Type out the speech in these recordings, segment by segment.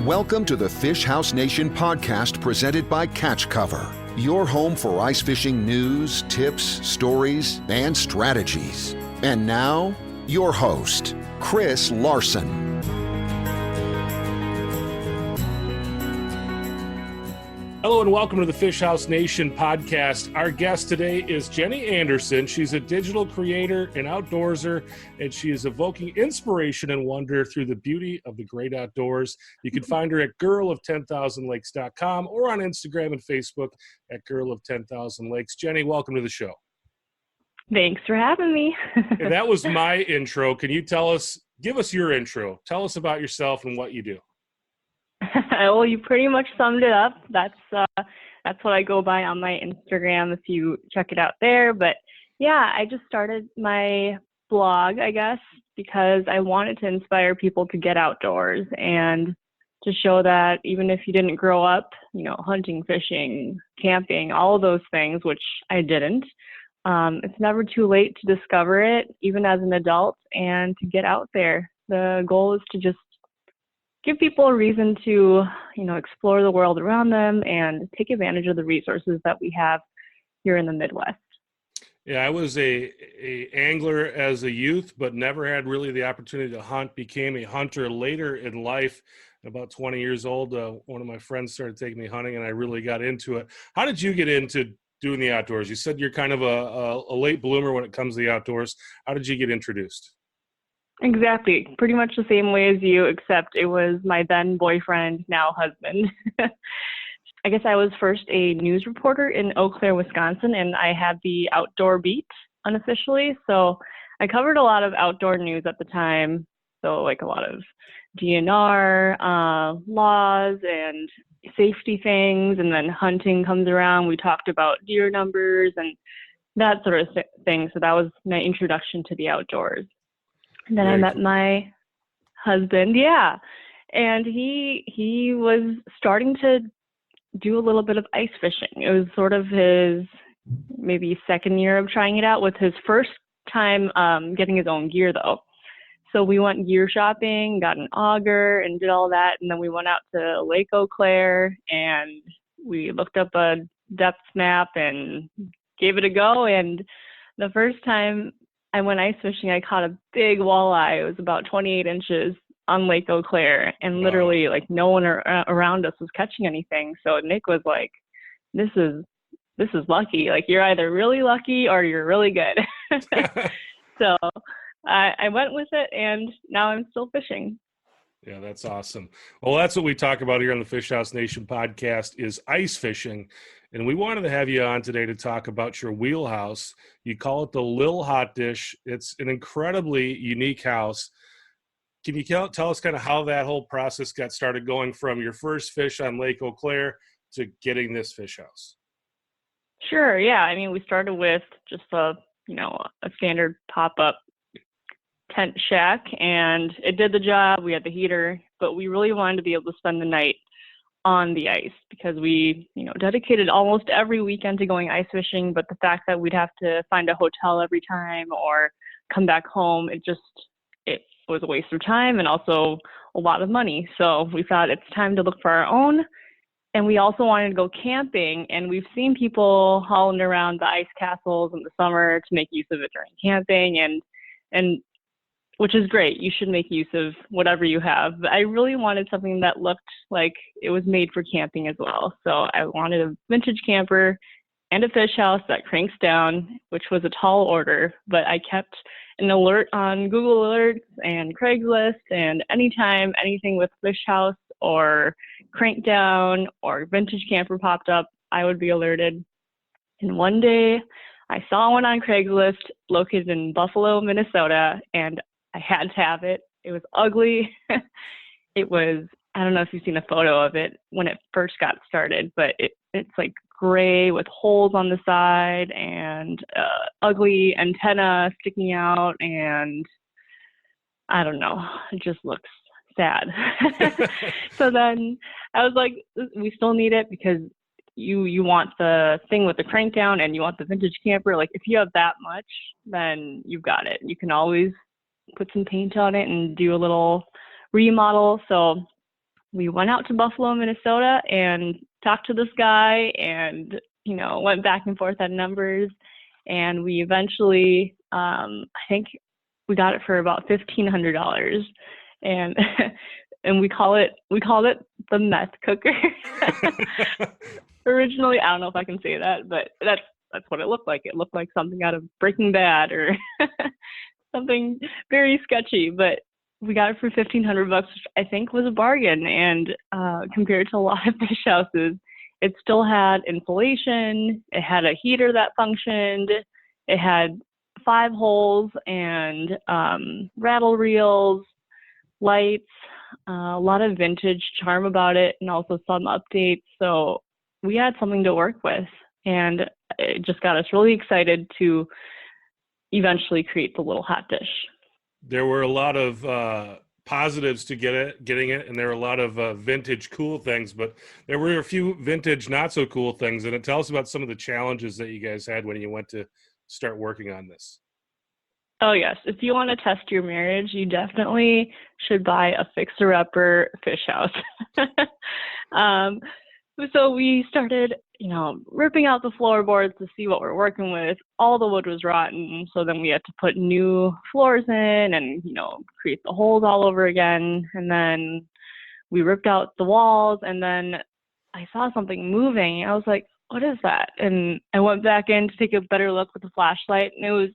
Welcome to the Fish House Nation podcast presented by Catch Cover, your home for ice fishing news, tips, stories, and strategies. And now, your host, Chris Larson. Hello and welcome to the Fish House Nation podcast. Our guest today is Jenny Anderson. She's a digital creator and outdoorser, and she is evoking inspiration and wonder through the beauty of the great outdoors. You can find her at girlof10,000lakes.com or on Instagram and Facebook at girlof10,000lakes. Jenny, welcome to the show. Thanks for having me. And that was my intro. Can you give us your intro. Tell us about yourself and what you do. Well, you pretty much summed it up. That's what I go by on my Instagram if you check it out there. But yeah, I just started my blog, I guess, because I wanted to inspire people to get outdoors and to show that even if you didn't grow up, hunting, fishing, camping, all of those things, which I didn't, it's never too late to discover it, even as an adult, and to get out there. The goal is to just give people a reason to, explore the world around them and take advantage of the resources that we have here in the Midwest. Yeah, I was a angler as a youth, but never had really the opportunity to hunt. Became a hunter later in life. About 20 years old, one of my friends started taking me hunting, and I really got into it. How did you get into doing the outdoors? You said you're kind of a late bloomer when it comes to the outdoors. How did you get introduced? Exactly. Pretty much the same way as you, except it was my then boyfriend, now husband. I guess I was first a news reporter in Eau Claire, Wisconsin, and I had the outdoor beat unofficially. So I covered a lot of outdoor news at the time. So like a lot of DNR, laws and safety things. And then hunting comes around. We talked about deer numbers and that sort of thing. So that was my introduction to the outdoors. And then I met my husband, and he was starting to do a little bit of ice fishing. It was sort of his maybe second year of trying it out, with his first time getting his own gear though. So we went gear shopping, got an auger and did all that, and then we went out to Lake Eau Claire and we looked up a depth map and gave it a go. And the first time I went ice fishing, I caught a big walleye. It was about 28 inches on Lake Eau Claire, and literally like no one around us was catching anything. So Nick was like, this is lucky. Like, you're either really lucky or you're really good. So I went with it, and now I'm still fishing. Yeah, that's awesome. Well, that's what we talk about here on the Fish House Nation podcast is ice fishing. And we wanted to have you on today to talk about your Wheelhouse. You call it the Lil Hotdish. It's an incredibly unique house. Can you tell us kind of how that whole process got started, going from your first fish on Lake Eau Claire to getting this fish house? Sure, yeah. I mean, we started with just a standard pop-up tent shack, and it did the job. We had the heater, but we really wanted to be able to spend the night on the ice because we, dedicated almost every weekend to going ice fishing. But the fact that we'd have to find a hotel every time or come back home, it was a waste of time and also a lot of money. So we thought it's time to look for our own. And we also wanted to go camping, and we've seen people hauling around the ice castles in the summer to make use of it during camping, and which is great. You should make use of whatever you have. But I really wanted something that looked like it was made for camping as well. So I wanted a vintage camper and a fish house that cranks down, which was a tall order. But I kept an alert on Google Alerts and Craigslist, and anytime anything with fish house or crank down or vintage camper popped up, I would be alerted. And one day I saw one on Craigslist located in Buffalo, Minnesota, and I had to have it. It was ugly. It was, I don't know if you've seen a photo of it when it first got started, but it's like gray with holes on the side and ugly antenna sticking out, and I don't know, it just looks sad. So then I was like, we still need it because you want the thing with the crank down and you want the vintage camper. Like, if you have that much, then you've got it. You can always put some paint on it and do a little remodel. So we went out to Buffalo, Minnesota and talked to this guy and, went back and forth on numbers. And we eventually, I think we got it for about $1,500. And and we called it the meth cooker. Originally, I don't know if I can say that, but that's what it looked like. It looked like something out of Breaking Bad or something very sketchy. But we got it for $1,500, which I think was a bargain. And compared to a lot of fish houses, it still had insulation. It had a heater that functioned. It had 5 holes and rattle reels, lights, a lot of vintage charm about it, and also some updates. So we had something to work with, and it just got us really excited to eventually create the Lil Hotdish. There were a lot of positives to getting it, and there were a lot of vintage cool things, but there were a few vintage not so cool things. And tell us about some of the challenges that you guys had when you went to start working on this. Oh, yes. If you want to test your marriage, you definitely should buy a fixer-upper fish house. So we started, ripping out the floorboards to see what we're working with. All the wood was rotten, so then we had to put new floors in and, create the holes all over again. And then we ripped out the walls, and then I saw something moving. I was like, what is that? And I went back in to take a better look with the flashlight, and it was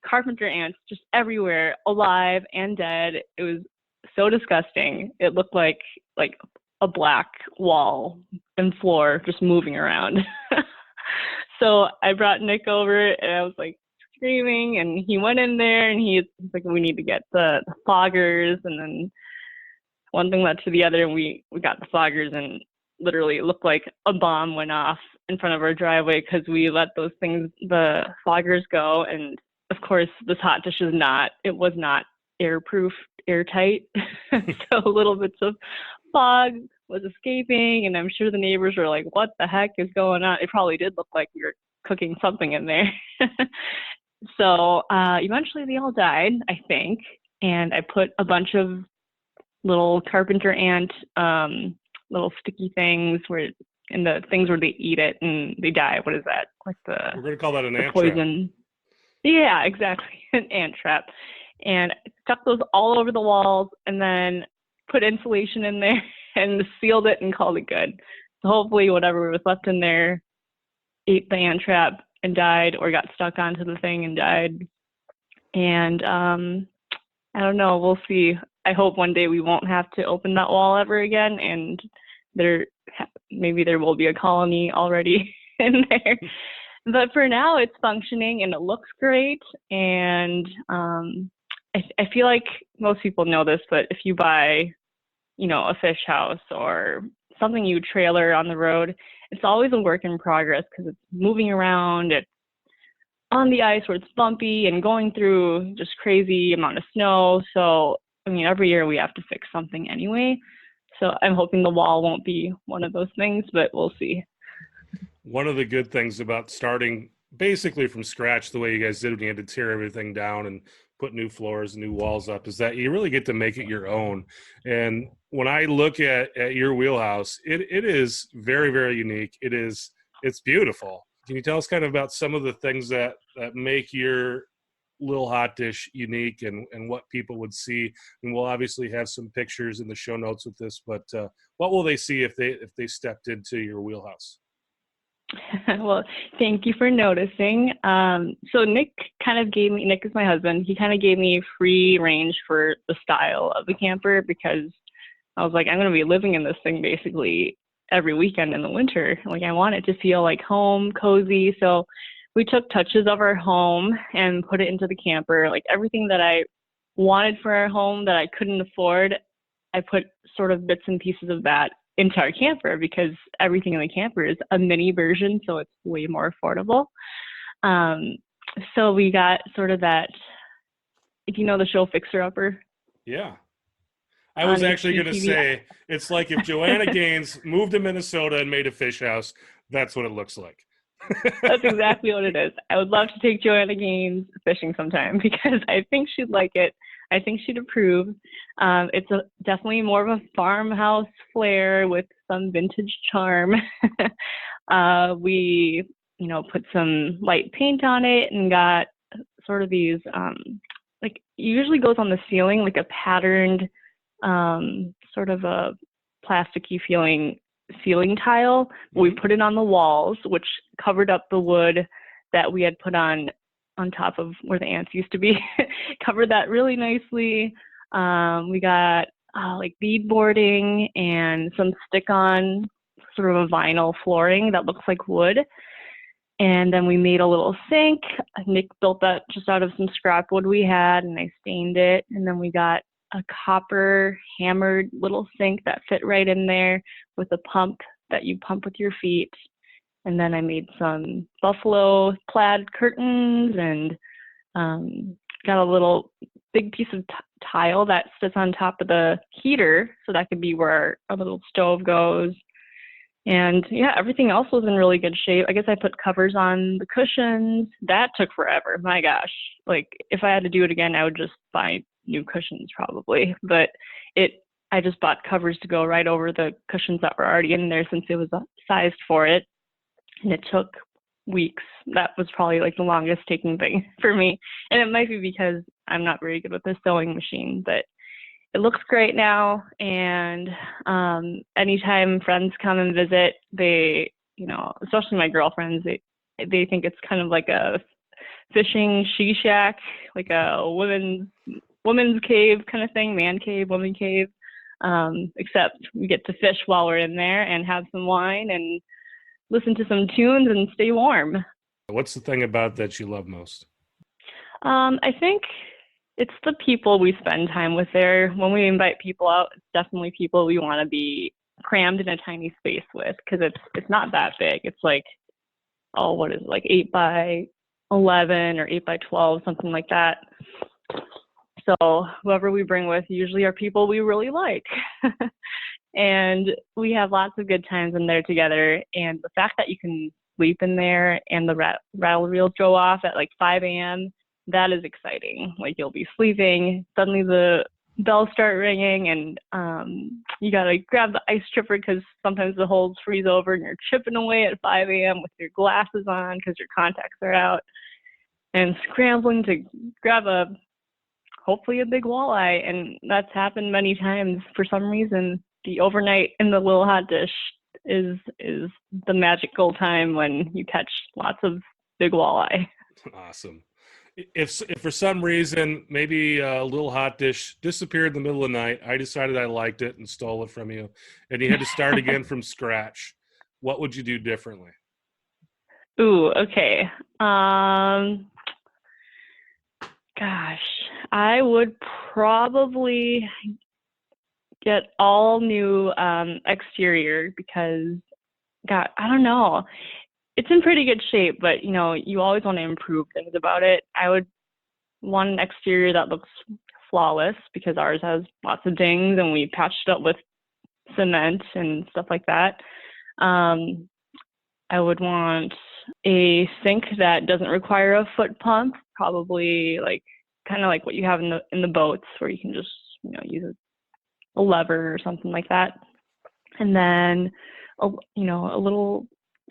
carpenter ants just everywhere, alive and dead. It was so disgusting. It looked like a black wall and floor just moving around. So I brought Nick over, and I was like screaming, and he went in there, and he's like, we need to get the foggers. And then one thing led to the other, and we got the foggers, and literally it looked like a bomb went off in front of our driveway because we let the foggers go. And of course, this Hotdish was not airtight. So little bits of fog was escaping, and I'm sure the neighbors were like, what the heck is going on? It probably did look like we were cooking something in there. So eventually they all died, I think, and I put a bunch of little carpenter ant little sticky things where they eat it and they die. What is that? Like we're going to call that an ant poison. Trap. Yeah, exactly. An ant trap. And I stuck those all over the walls and then put insulation in there and sealed it and called it good. So hopefully whatever was left in there ate the ant trap and died, or got stuck onto the thing and died. And I don't know. We'll see. I hope one day we won't have to open that wall ever again, and maybe there will be a colony already in there. But for now, it's functioning and it looks great. And I feel like most people know this, but if you buy, a fish house or something you trailer on the road, it's always a work in progress because it's moving around. It's on the ice where it's bumpy and going through just crazy amount of snow. So, every year we have to fix something anyway. So I'm hoping the wall won't be one of those things, but we'll see. One of the good things about starting basically from scratch, the way you guys did when you had to tear everything down and put new floors, new walls up, is that you really get to make it your own. And when I look at your Wheelhouse, it is very, very unique. It's beautiful. Can you tell us kind of about some of the things that make your Lil Hotdish unique and what people would see? And we'll obviously have some pictures in the show notes with this, but what will they see if they stepped into your Wheelhouse? Well, thank you for noticing. So Nick is my husband. He kind of gave me free range for the style of the camper because I was like, I'm going to be living in this thing basically every weekend in the winter. Like, I want it to feel like home, cozy. So we took touches of our home and put it into the camper. Like everything that I wanted for our home that I couldn't afford, I put sort of bits and pieces of that into our camper because everything in the camper is a mini version, so it's way more affordable. So we got sort of that, if you know the show Fixer Upper. Yeah. I was actually going to say, it's like if Joanna Gaines moved to Minnesota and made a fish house, that's what it looks like. That's exactly what it is. I would love to take Joanna Gaines fishing sometime because I think she'd like it. I think she'd approve. It's definitely more of a farmhouse flair with some vintage charm. We, put some light paint on it and got sort of these, like it usually goes on the ceiling, like a patterned, sort of a plasticky feeling ceiling tile. We put it on the walls, which covered up the wood that we had put on top of where the ants used to be. Covered that really nicely. We got like beadboarding and some stick-on sort of a vinyl flooring that looks like wood. And then we made a little sink. Nick built that just out of some scrap wood we had, and I stained it. And then we got a copper hammered little sink that fit right in there with a pump that you pump with your feet. And then I made some buffalo plaid curtains and got a little big piece of tile that sits on top of the heater, so that could be where our little stove goes. And yeah, everything else was in really good shape. I guess I put covers on the cushions. That took forever. My gosh. Like if I had to do it again, I would just buy new cushions probably. But I just bought covers to go right over the cushions that were already in there since it was sized for it. And it took weeks. That was probably like the longest taking thing for me. And it might be because I'm not very good with the sewing machine, but it looks great now. And anytime friends come and visit, they, especially my girlfriends, they think it's kind of like a fishing she shack, like a women's cave kind of thing, man cave, woman cave. Except we get to fish while we're in there and have some wine and listen to some tunes and stay warm. What's the thing about that you love most? I think it's the people we spend time with there. When we invite people out, it's definitely people we want to be crammed in a tiny space with, because it's not that big. It's like, what is it, like 8 by 11 or 8 by 12, something like that. So whoever we bring with usually are people we really like. And we have lots of good times in there together. And the fact that you can sleep in there and the rattle reels go off at like 5 a.m., that is exciting. Like you'll be sleeping, suddenly the bells start ringing, and you gotta grab the ice chipper because sometimes the holes freeze over and you're chipping away at 5 a.m. with your glasses on because your contacts are out, and scrambling to grab hopefully a big walleye. And that's happened many times. For some reason, the overnight in the Lil Hotdish is the magical time when you catch lots of big walleye. Awesome. If for some reason maybe Lil Hotdish disappeared in the middle of the night, I decided I liked it and stole it from you, and you had to start again from scratch, what would you do differently? Ooh, okay. Gosh, I would probably get all new exterior because, God, I don't know. It's in pretty good shape, but you always want to improve things about it. I would want an exterior that looks flawless because ours has lots of dings and we patched it up with cement and stuff like that. I would want a sink that doesn't require a foot pump, probably kind of like what you have in the boats where you can just use a lever or something like that. And then a little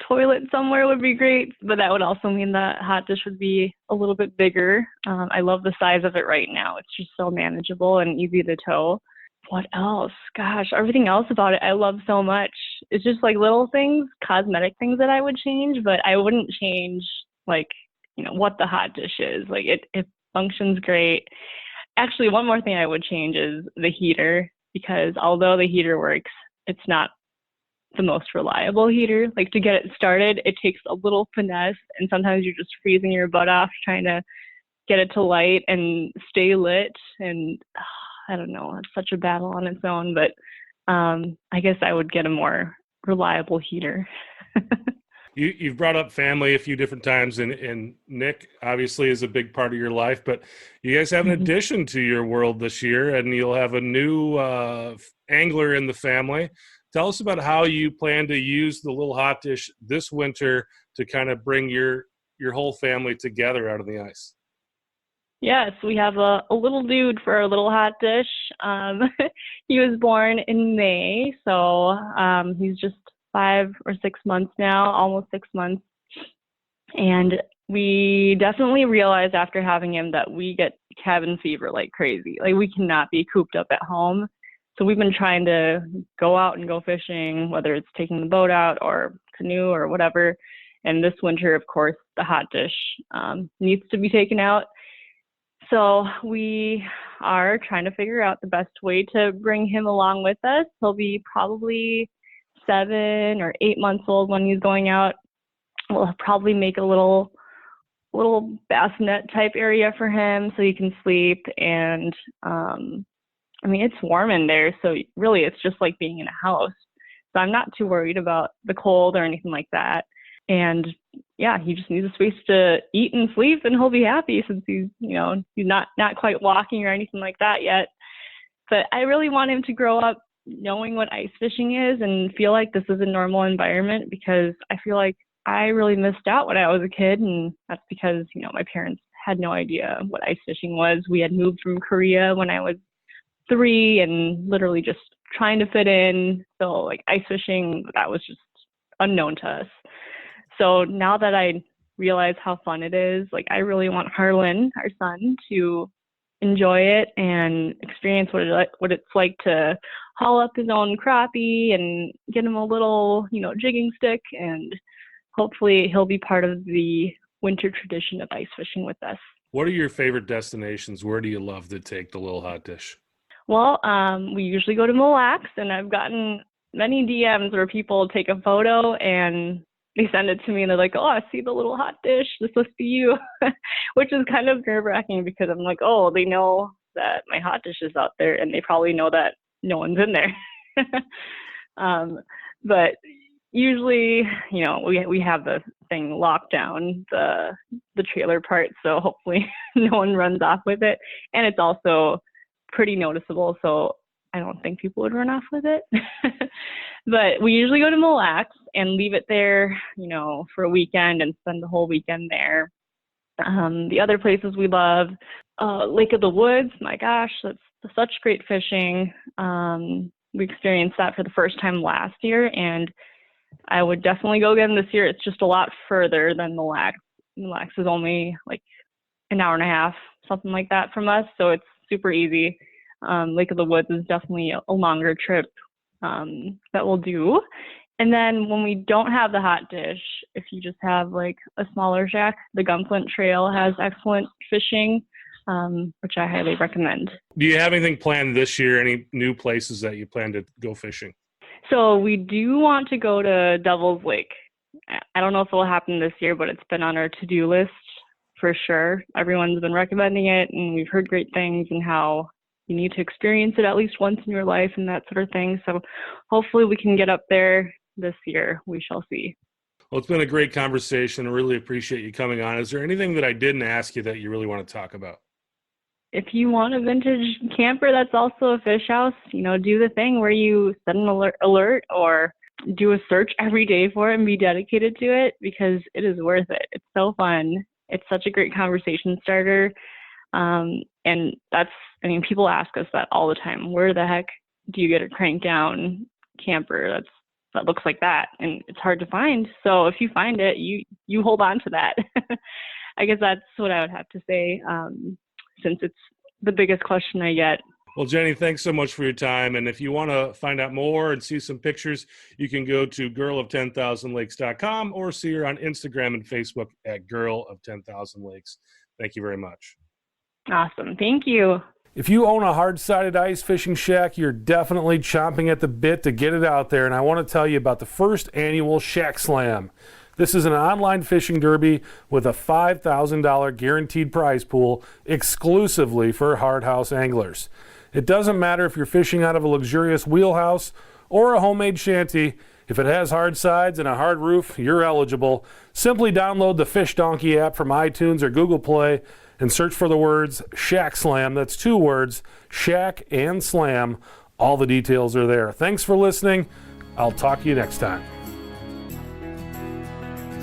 toilet somewhere would be great, but that would also mean the hot dish would be a little bit bigger. I love the size of it right now. It's just so manageable and easy to tow. What else? Gosh, everything else about it I love so much. It's just like little things, cosmetic things that I would change, but I wouldn't change what the hot dish is. Like it functions great. Actually, one more thing I would change is the heater, because although the heater works, it's not the most reliable heater. Like to get it started, it takes a little finesse, and sometimes you're just freezing your butt off trying to get it to light and stay lit. And I don't know, it's such a battle on its own, but I guess I would get a more reliable heater. You've brought up family a few different times, and Nick obviously is a big part of your life, but you guys have an addition to your world this year, and you'll have a new angler in the family. Tell us about how you plan to use the Lil Hotdish this winter to kind of bring your whole family together out on the ice. Yes, we have a little dude for our Lil Hotdish. He was born in May, so he's just 5 or 6 months now, almost 6 months. And we definitely realized after having him that we get cabin fever like crazy. Like, we cannot be cooped up at home. So we've been trying to go out and go fishing, whether it's taking the boat out or canoe or whatever. And this winter, of course, the Hotdish needs to be taken out. So we are trying to figure out the best way to bring him along with us. He'll be probably 7 or 8 months old when he's going out. We'll probably make a little bassinet type area for him so he can sleep. And I mean, it's warm in there, so really it's just like being in a house. So I'm not too worried about the cold or anything like that. And yeah, he just needs a space to eat and sleep, and he'll be happy since he's not quite walking or anything like that yet. But I really want him to grow up knowing what ice fishing is and feel like this is a normal environment, because I feel like I really missed out when I was a kid, and that's because, my parents had no idea what ice fishing was. We had moved from Korea when I was 3 and literally just trying to fit in. So like ice fishing, that was just unknown to us. So now that I realize how fun it is, like, I really want Harlan, our son, to enjoy it and experience what it's like to haul up his own crappie and get him a little, jigging stick, and hopefully he'll be part of the winter tradition of ice fishing with us. What are your favorite destinations? Where do you love to take the Lil Hotdish? Well, we usually go to Mille Lacs, and I've gotten many DMs where people take a photo and they send it to me and they're like, "Oh, I see the Lil Hotdish. This must be you," which is kind of nerve-wracking because I'm like, oh, they know that my Hotdish is out there, and they probably know that no one's in there. But usually, we have the thing locked down, the trailer part, so hopefully no one runs off with it. And it's also pretty noticeable, so I don't think people would run off with it. But we usually go to Mille Lacs and leave it there, for a weekend and spend the whole weekend there. The other places we love, Lake of the Woods, my gosh, that's such great fishing. We experienced that for the first time last year, and I would definitely go again this year. It's just a lot further than Mille Lacs. Mille Lacs is only like an hour and a half, something like that from us, so it's super easy. Lake of the Woods is definitely a longer trip that we'll do. And then when we don't have the Hotdish, if you just have like a smaller shack, the Gunflint Trail has excellent fishing, which I highly recommend. Do you have anything planned this year? Any new places that you plan to go fishing? So we do want to go to Devil's Lake. I don't know if it will happen this year, but it's been on our to-do list for sure. Everyone's been recommending it, and we've heard great things and how you need to experience it at least once in your life and that sort of thing. So hopefully we can get up there this year. We shall see. Well, it's been a great conversation. I really appreciate you coming on. Is there anything that I didn't ask you that you really want to talk about? If you want a vintage camper that's also a fish house, do the thing where you set an alert or do a search every day for it and be dedicated to it, because it is worth it. It's so fun. It's such a great conversation starter. And people ask us that all the time. Where the heck do you get a crank down camper that looks like that? And it's hard to find. So if you find it, you hold on to that. I guess that's what I would have to say, since it's the biggest question I get. Well, Jenny, thanks so much for your time. And if you want to find out more and see some pictures, you can go to girlof10,000lakes.com or see her on Instagram and Facebook at Girl of 10,000 Lakes. Thank you very much. Awesome. Thank you. If you own a hard-sided ice fishing shack, you're definitely chomping at the bit to get it out there. And I want to tell you about the first annual Shack Slam. This is an online fishing derby with a $5,000 guaranteed prize pool exclusively for hard house anglers. It doesn't matter if you're fishing out of a luxurious wheelhouse or a homemade shanty. If it has hard sides and a hard roof, you're eligible. Simply download the Fish Donkey app from iTunes or Google Play and search for the words Shack Slam. That's 2 words, Shack and Slam. All the details are there. Thanks for listening. I'll talk to you next time.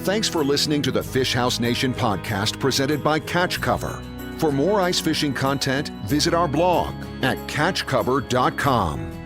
Thanks for listening to the Fish House Nation podcast presented by Catch Cover. For more ice fishing content, visit our blog at catchcover.com.